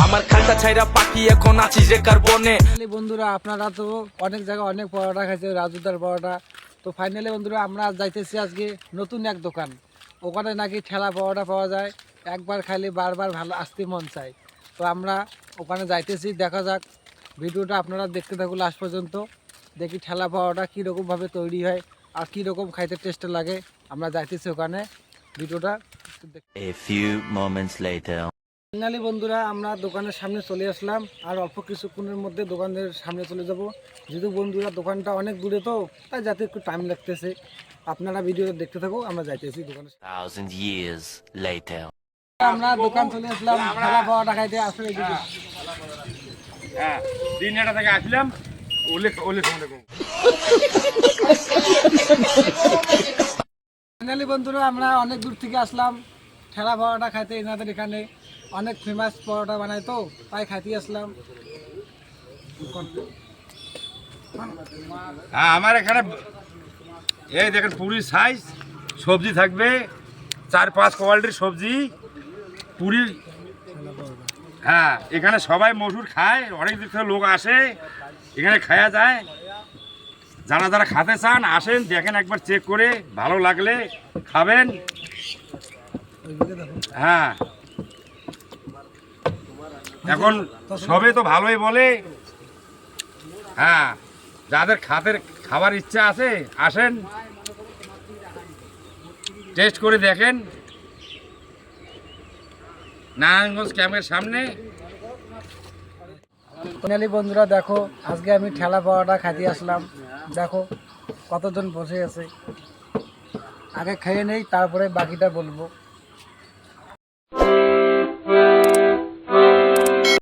আমার খালটা ছাইরা পাখি এখন আছি যে কার্বনে। বন্ধুরা আপনারা তো অনেক জায়গায় অনেক পরোটা খাইছে, রাজুদার পরোটা। তো ফাইনালি বন্ধুরা আমরা যাইতেছি আজকে নতুন এক দোকান, ওখানে নাকি ঠেলা পরোটা পাওয়া যায়, একবার খাইলে বারবার ভালো আসতে মন চায়। তো আমরা ওখানে যাইতেছি, দেখা যাক, ভিডিওটা আপনারা দেখতে থাকুন লাস্ট পর্যন্ত। দেখি ঠেলা পরোটা কীরকমভাবে তৈরি হয় আর কীরকম খাইতে টেস্ট লাগে। আমরা যাইতেছি ওখানে, ভিডিওটা A few moments later. Finally বন্ধুরা আমরা দোকানের সামনে চলে আসলাম, আর অল্প কিছুক্ষণের মধ্যে দোকানের সামনে চলে যাব। যেহেতু বন্ধুরা দোকানটা অনেক দূরে, তো তাই যাতে একটু টাইম লাগতেছে। আপনারা ভিডিওটা দেখতে থাকো, আমরা যাইতেছি দোকানে। 1,000 years later. আমরা দোকান চলে আসলাম ঠেলা পাওয়াটা খাইতে। আসলে এদিকে হ্যাঁ, দিনটা থেকে আসলাম, ফাইনালি বন্ধুরা আমরা অনেক দূর থেকে আসলাম ঠেলা পাওয়াটা খাইতে। এনাদের এখানে অনেক ফেমাস পরোটা বানায়, তো তাই খাইতে আসলাম। হ্যাঁ, আমার এখানে এই দেখেন পুরি সাইজ সবজি থাকবে, 4-5 কোয়ালিটির সবজি পুরি। হ্যাঁ, এখানে সবাই মসুর খায়, অনেক দিক থেকে লোক আসে, এখানে খাওয়া যায়। যারা যারা খেতে চান আসেন, দেখেন একবার চেক করে, ভালো লাগলে খাবেন। হ্যাঁ, এখন সবে তো ভালোই বলে। হ্যাঁ, যাদের খাবার ইচ্ছা আছে আসেন, টেস্ট করে দেখেন। নারায়ণগঞ্জ ক্যাম্পের সামনে। ফাইনালি বন্ধুরা দেখো, আজকে আমি ঠেলা পাওয়াটা খাইতে আসলাম। দেখো কতজন বসে আছে, আগে খেয়ে নেই তারপরে বাকিটা বলবো।